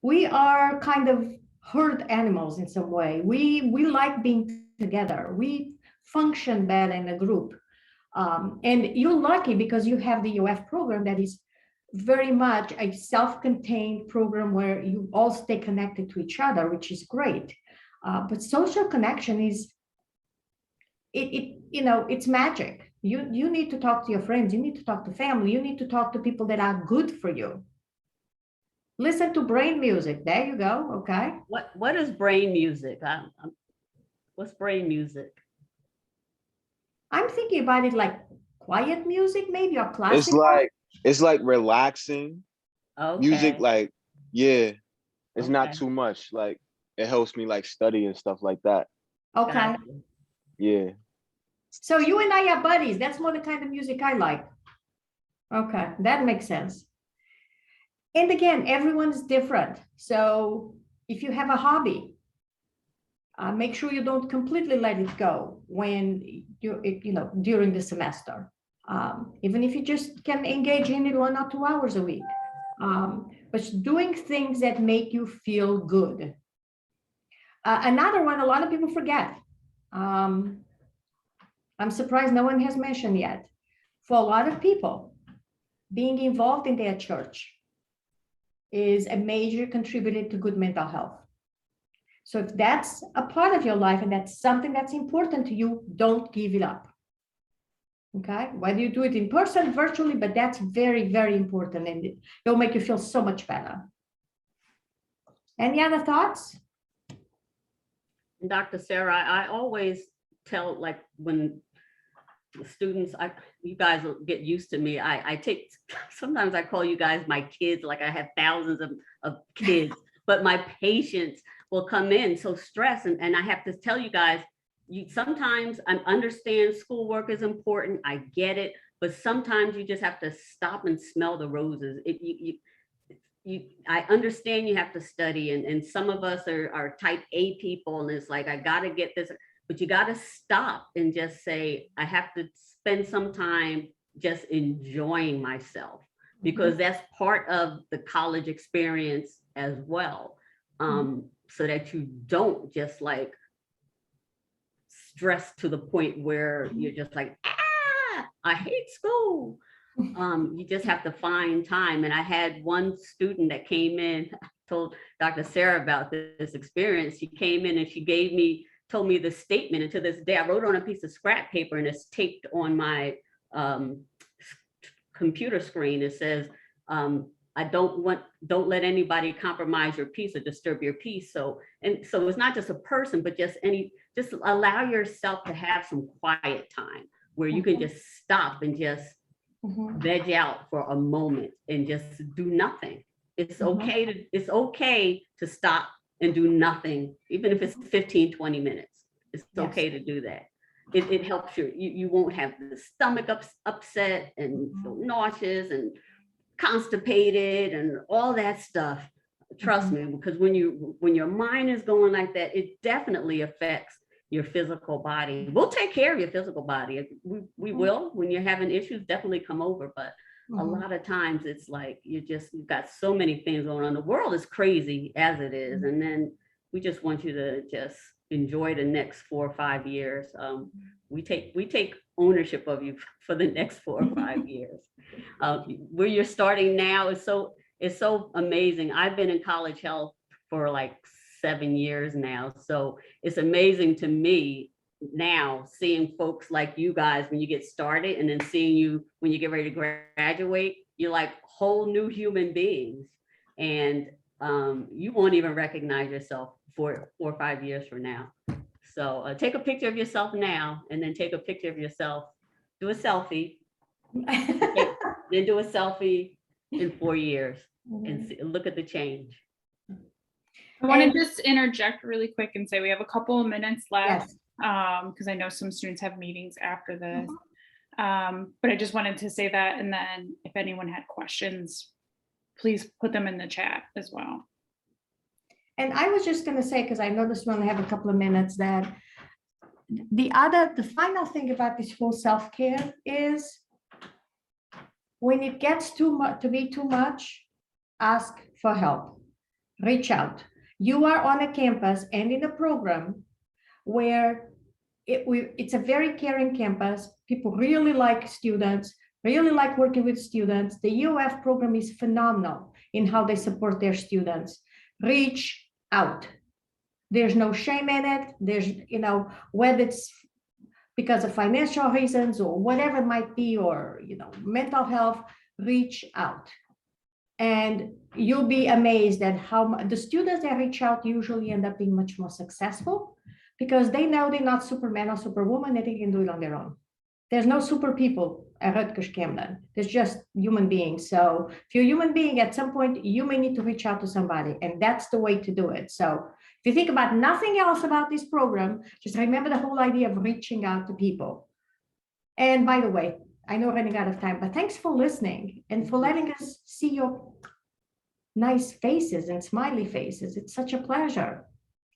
We are kind of herd animals in some way. We like being together. We function better in a group. And you're lucky because you have the EOF program that is very much a self-contained program where you all stay connected to each other, which is great. But social connection is, it's magic. You need to talk to your friends. You need to talk to family. You need to talk to people that are good for you. Listen to brain music. There you go. Okay. What is brain music? What's brain music? I'm thinking about it like quiet music, maybe, or classical. It's like relaxing Okay. music, like, yeah, it's not Okay. too much. Like, it helps me like study and stuff like that. Okay. Gotcha. Yeah. So you and I are buddies. That's more the kind of music I like. Okay, that makes sense. And again, everyone's different. So if you have a hobby, make sure you don't completely let it go when during the semester. Even if you just can engage in it 1 or 2 hours a week. But doing things that make you feel good. Another one, a lot of people forget. I'm surprised no one has mentioned yet. For a lot of people, being involved in their church is a major contributor to good mental health. So if that's a part of your life and that's something that's important to you, don't give it up. Okay, whether you do it in person, virtually, but that's very, very important, and it'll make you feel so much better. Any other thoughts? Dr. Sarah, I always tell, like, when the students, you guys will get used to me. Sometimes I call you guys my kids, like I have thousands of kids, but my patients will come in so stressed, and I have to tell you guys, sometimes I understand schoolwork is important, I get it, but sometimes you just have to stop and smell the roses. I understand you have to study, and some of us are type A people, and it's like, I gotta get this, but you gotta stop and just say, I have to spend some time just enjoying myself, because that's part of the college experience as well. So that you don't just like stress to the point where you're just like, I hate school. You just have to find time. And I had one student that came in, I told Dr. Sarah about this experience. She came in and she told me the statement. And to this day, I wrote on a piece of scrap paper and it's taped on my computer screen. It says, don't let anybody compromise your peace or disturb your peace. So it's not just a person, but just allow yourself to have some quiet time where you can just stop and just veg out for a moment and just do nothing. It's okay to stop and do nothing, even if it's 15, 20 minutes. It's okay to do that. It helps you won't have the stomach upset and feel nauseous and constipated and all that stuff. Trust me, because when your mind is going like that, it definitely affects your physical body. We'll take care of your physical body. We will. When you're having issues, definitely come over. But a lot of times it's like you've got so many things going on. The world is crazy as it is. And then we just want you to just enjoy the next 4 or 5 years. We take ownership of you for the next 4 or 5 years. Where you're starting now is so amazing. I've been in college health for like 7 years now. So it's amazing to me now, seeing folks like you guys when you get started, and then seeing you when you get ready to graduate, you're like whole new human beings. And you won't even recognize yourself 4 or 5 years from now. So take a picture of yourself now, and then take a picture of yourself, do a selfie, then do a selfie in 4 years and look at the change. I want And- to just interject really quick and say we have a couple of minutes left. Yes. Because I know some students have meetings after this. But I just wanted to say that, and then if anyone had questions, please put them in the chat as well. And I was just going to say, because I noticed we only have a couple of minutes, that the final thing about this whole self-care is when it gets too much to be too much, ask for help, reach out. You are on a campus and in a program where it's a very caring campus. People really like students, really like working with students. The EOF program is phenomenal in how they support their students. Reach out. There's no shame in it. There's, whether it's because of financial reasons or whatever it might be, or, mental health, reach out. And you'll be amazed at how the students that reach out usually end up being much more successful, because they know they're not Superman or Superwoman, and they can do it on their own. There's no super people at Rutgers-Camden. There's just human beings. So if you're a human being, at some point, you may need to reach out to somebody, and that's the way to do it. So if you think about nothing else about this program, just remember the whole idea of reaching out to people. And by the way, I know we're running out of time, but thanks for listening and for letting us see your nice faces and smiley faces. It's such a pleasure.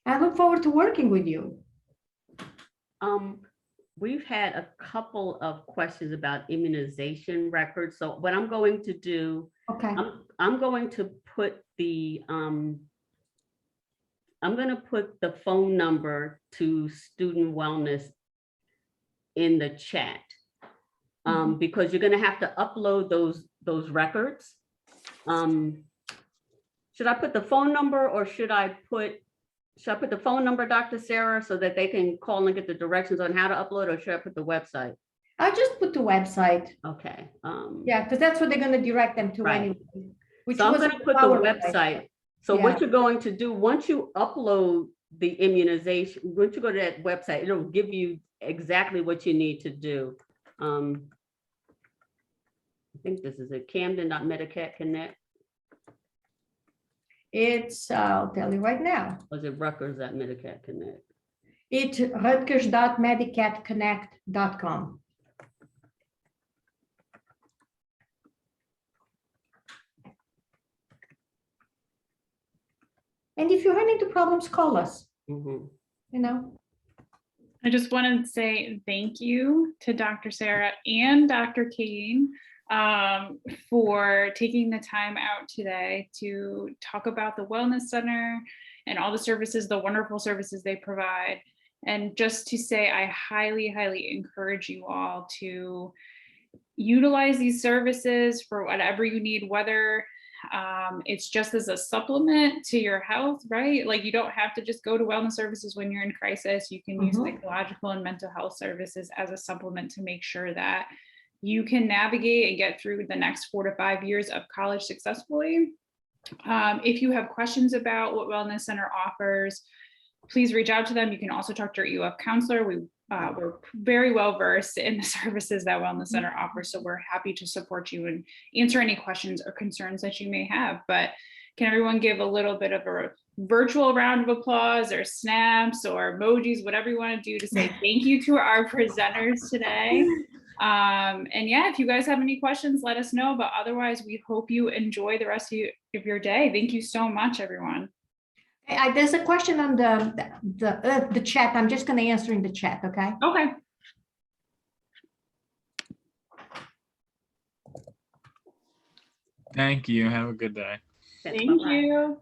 I look forward to working with you. We've had a couple of questions about immunization records. So what I'm going to do, Okay. I'm going to put the phone number to Student Wellness in the chat, because you're going to have to upload those records. Should I put the phone number, or should I put the phone number, Dr. Sarah, so that they can call and get the directions on how to upload, or should I put the website? I'll just put the website. Okay. Yeah, because that's what they're going to direct them to Right. anyway. Which So I'm was going to put the website. So what you're going to do, once you upload the immunization, once you go to that website, it'll give you exactly what you need to do. I think this is it, Camden.Medicat Connect. It's, I'll tell you right now. Was it Rutgers.Medicat Connect? It's Rutgers.medicatconnect.com. And if you run into problems, call us. I just wanted to say thank you to Dr. Sarah and Dr. Kane for taking the time out today to talk about the Wellness Center and all the services, the wonderful services they provide. And just to say, I highly, highly encourage you all to utilize these services for whatever you need, whether it's just as a supplement to your health, right? Like, you don't have to just go to wellness services when you're in crisis. You can use psychological and mental health services as a supplement to make sure that you can navigate and get through the next 4 to 5 years of college successfully. If you have questions about what Wellness Center offers, please reach out to them. You can also talk to your EOF counselor. We're very well versed in the services that Wellness Center offers, so we're happy to support you and answer any questions or concerns that you may have. But can everyone give a little bit of a virtual round of applause, or snaps, or emojis, whatever you want to do to say thank you to our presenters today. And yeah, if you guys have any questions, let us know. But otherwise, we hope you enjoy the rest of your day. Thank you so much, everyone. There's a question on the chat. I'm just going to answer in the chat, okay? Okay. Thank you. Have a good day. Thank you.